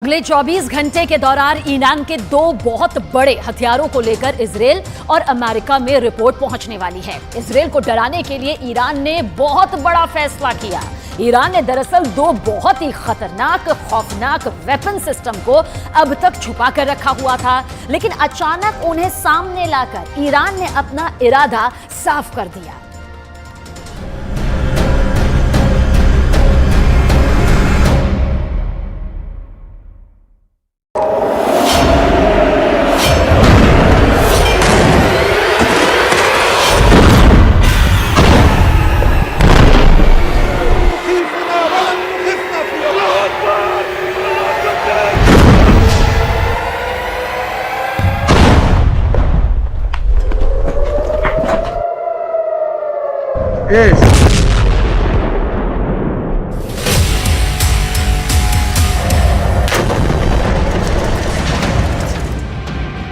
अगले 24 घंटे के दौरान ईरान के 2 बहुत बड़े हथियारों को लेकर इजरायल और अमेरिका में रिपोर्ट पहुंचने वाली है। इजरायल को डराने के लिए ईरान ने बहुत बड़ा फैसला किया। ईरान ने दरअसल 2 बहुत ही खतरनाक, खौफनाक वेपन सिस्टम को अब तक छुपा कर रखा हुआ था, लेकिन अचानक उन्हें सामने लाकर ईरान ने अपना इरादा साफ कर दिया।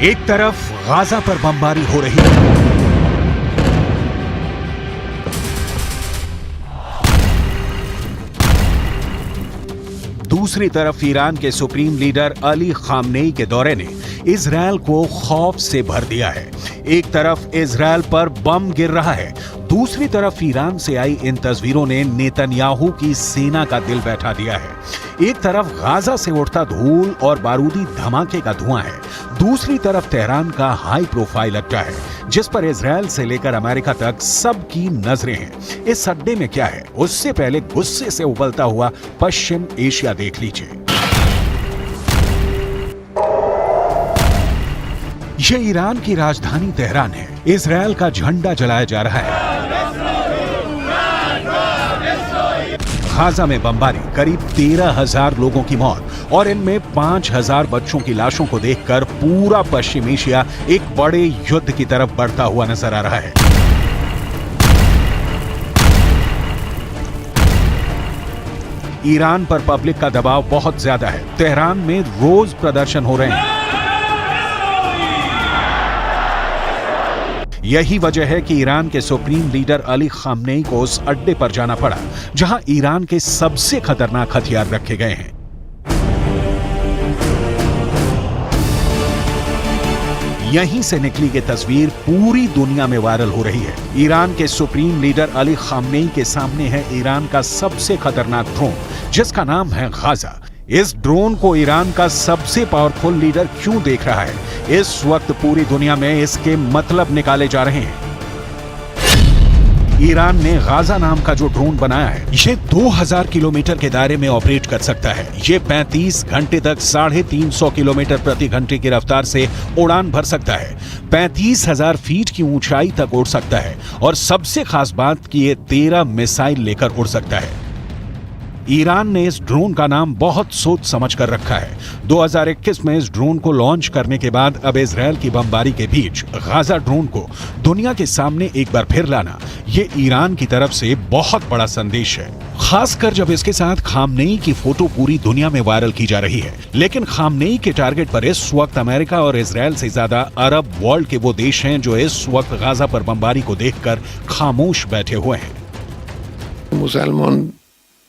एक तरफ गाजा पर बमबारी हो रही है, दूसरी तरफ ईरान के सुप्रीम लीडर अली खामनेई के दौरे ने इजरायल को खौफ से भर दिया है। एक तरफ इजरायल पर बम गिर रहा है, दूसरी तरफ ईरान से आई इन तस्वीरों ने नेतन्याहू की सेना का दिल बैठा दिया है। एक तरफ गाजा से उठता धूल और बारूदी धमाके का धुआं है, दूसरी तरफ तेहरान का हाई प्रोफाइल अड्डा है, जिस पर इजरायल से लेकर अमेरिका तक सबकी नजरें हैं। इस अड्डे में क्या है, उससे पहले गुस्से से उबलता हुआ पश्चिम एशिया देख लीजिए। ये ईरान की राजधानी तेहरान है। इजरायल का झंडा जलाया जा रहा है। गाजा में बमबारी, करीब 13,000 लोगों की मौत और इनमें 5,000 बच्चों की लाशों को देखकर पूरा पश्चिम एशिया एक बड़े युद्ध की तरफ बढ़ता हुआ नजर आ रहा है। ईरान पर पब्लिक का दबाव बहुत ज्यादा है। तेहरान में रोज प्रदर्शन हो रहे हैं। यही वजह है कि ईरान के सुप्रीम लीडर अली खामनेई को उस अड्डे पर जाना पड़ा जहां ईरान के सबसे खतरनाक हथियार रखे गए हैं। यहीं से निकली ये तस्वीर पूरी दुनिया में वायरल हो रही है। ईरान के सुप्रीम लीडर अली खामनेई के सामने है ईरान का सबसे खतरनाक ड्रोन, जिसका नाम है गाजा। इस ड्रोन को ईरान का सबसे पावरफुल लीडर क्यों देख रहा है? इस वक्त पूरी दुनिया में इसके मतलब निकाले जा रहे हैं। ईरान ने गाजा नाम का जो ड्रोन बनाया है, ये 2000 किलोमीटर के दायरे में ऑपरेट कर सकता है। ये 35 घंटे तक 350 किलोमीटर प्रति घंटे की रफ्तार से उड़ान भर सकता है, 35,000 फीट की ऊंचाई तक उड़ सकता है और सबसे खास बात कि ये 13 मिसाइल लेकर उड़ सकता है। ईरान ने इस ड्रोन का नाम बहुत सोच समझ कर रखा है। 2021 में इस ड्रोन को लॉन्च करने के बाद अब इजरायल की बमबारी के बीच गाजा ड्रोन को दुनिया के सामने एक बार फिर लाना, ये ईरान की तरफ से बहुत बड़ा संदेश है, खासकर जब इसके साथ खामनेई की फोटो पूरी दुनिया में वायरल की जा रही है। लेकिन खामनेई के टारगेट पर इस वक्त अमेरिका और इजरायल से ज्यादा अरब वर्ल्ड के वो देश हैं जो इस वक्त गाजा पर बमबारी को देखकर खामोश बैठे हुए हैं। मुसलमान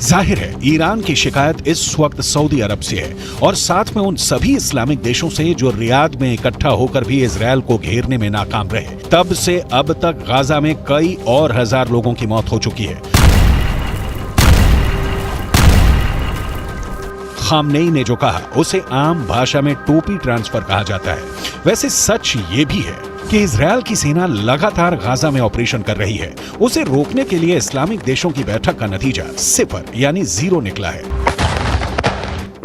जाहिर है ईरान की शिकायत इस वक्त सऊदी अरब से है और साथ में उन सभी इस्लामिक देशों से जो रियाद में इकट्ठा होकर भी इजरायल को घेरने में नाकाम रहे। तब से अब तक गाजा में कई और हजार लोगों की मौत हो चुकी है। खामनेई ने जो कहा उसे आम भाषा में टोपी ट्रांसफर कहा जाता है। वैसे सच ये भी है कि इजरायल की सेना लगातार गाजा में ऑपरेशन कर रही है। उसे रोकने के लिए इस्लामिक देशों की बैठक का नतीजा 0 यानी 0 निकला है।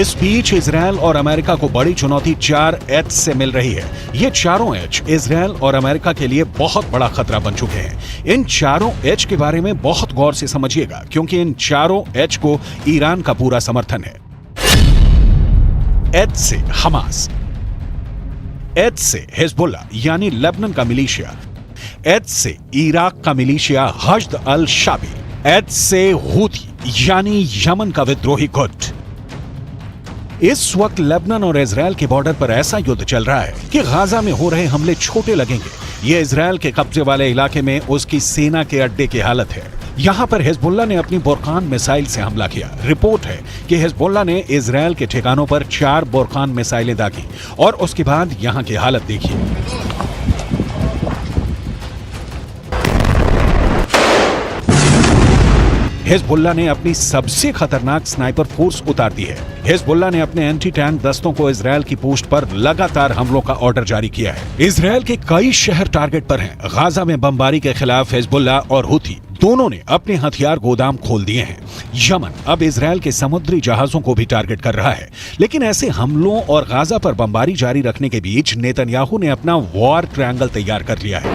इस बीच इजरायल और अमेरिका को बड़ी चुनौती 4 एच से मिल रही है। ये चारों एच इजरायल और अमेरिका के लिए बहुत बड़ा खतरा बन चुके हैं। इन चारों एच के बारे में बहुत गौर से समझिएगा, क्योंकि इन चारों एच को ईरान का पूरा समर्थन है। एच से हमास, एच से हिजबुल्लाह यानी लेबनान का मिलिशिया, एच से इराक का मिलिशिया हश्द अल शाबी, एच से हूथी यानी यमन का विद्रोही गुट। इस वक्त लेबनान और इजरायल के बॉर्डर पर ऐसा युद्ध चल रहा है कि गाजा में हो रहे हमले छोटे लगेंगे। ये इजरायल के कब्जे वाले इलाके में उसकी सेना के अड्डे की हालत है। यहां पर हिजबुल्लाह ने अपनी बुरकान मिसाइल से हमला किया। रिपोर्ट है कि हिजबुल्लाह ने इजरायल के ठिकानों पर 4 बुरकान मिसाइलें दागी और उसके बाद यहां की हालत देखिए। हिजबुल्लाह ने अपनी सबसे खतरनाक स्नाइपर फोर्स उतार दी है। हिजबुल्लाह ने अपने एंटी टैंक दस्तों को इजरायल की पोस्ट पर लगातार हमलों का ऑर्डर जारी किया है। इजरायल के कई शहर टारगेट पर हैं। गाजा में बमबारी के खिलाफ हिजबुल्लाह और हूथी दोनों ने अपने हथियार गोदाम खोल दिए हैं। यमन अब इजरायल के समुद्री जहाजों को भी टारगेट कर रहा है। लेकिन ऐसे हमलों और गाजा पर बमबारी जारी रखने के बीच नेतन्याहू ने अपना वॉर ट्रायंगल तैयार कर लिया है।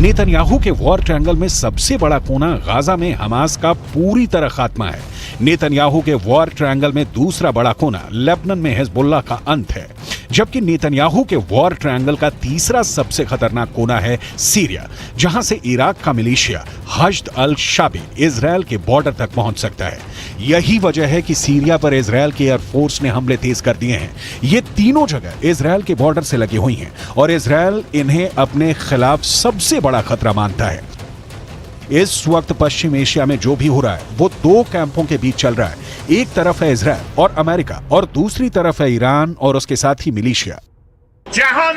नेतन्याहू के वॉर ट्रायंगल में सबसे बड़ा कोना गाजा में हमास का पूरी तरह खात्मा है। नेतन्याहू के वॉर ट्रायंगल में दूसरा बड़ा कोना लेबनान में हिजबुल्लाह का अंत है, जबकि नेतन्याहू के वॉर ट्रायंगल का तीसरा सबसे खतरनाक कोना है सीरिया, जहां से इराक का मिलिशिया हश्द अल शाबी इजरायल के बॉर्डर तक पहुंच सकता है। यही वजह है कि सीरिया पर इजरायल के एयरफोर्स ने हमले तेज कर दिए हैं। ये तीनों जगह इजरायल के बॉर्डर से लगी हुई हैं और इजरायल इन्हें अपने खिलाफ सबसे बड़ा खतरा मानता है। इस वक्त पश्चिम एशिया में जो भी हो रहा है वो 2 कैंपों के बीच चल रहा है। एक तरफ है इजरायल और अमेरिका और दूसरी तरफ है ईरान और उसके साथी मिलिशिया। जहान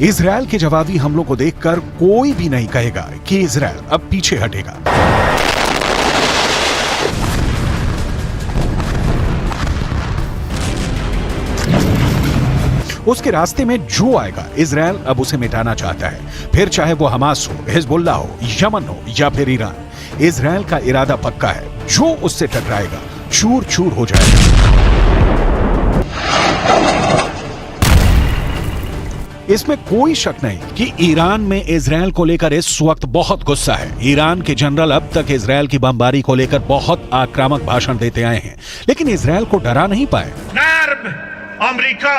इजरायल के जवाबी हमलों को देखकर कोई भी नहीं कहेगा कि इजरायल अब पीछे हटेगा। उसके रास्ते में जो आएगा इजरायल अब उसे मिटाना चाहता है, फिर चाहे वो हमास हो, हिजबुल्लाह हो, यमन हो या फिर ईरान। इजरायल का इरादा पक्का है, जो उससे टकराएगा चूर चूर हो जाएगा। इसमें कोई शक नहीं कि ईरान में इजरायल को लेकर इस वक्त बहुत गुस्सा है। ईरान के जनरल अब तक इजरायल की बमबारी को लेकर बहुत आक्रामक भाषण देते आए हैं, लेकिन इजरायल को डरा नहीं पाए। अमेरिका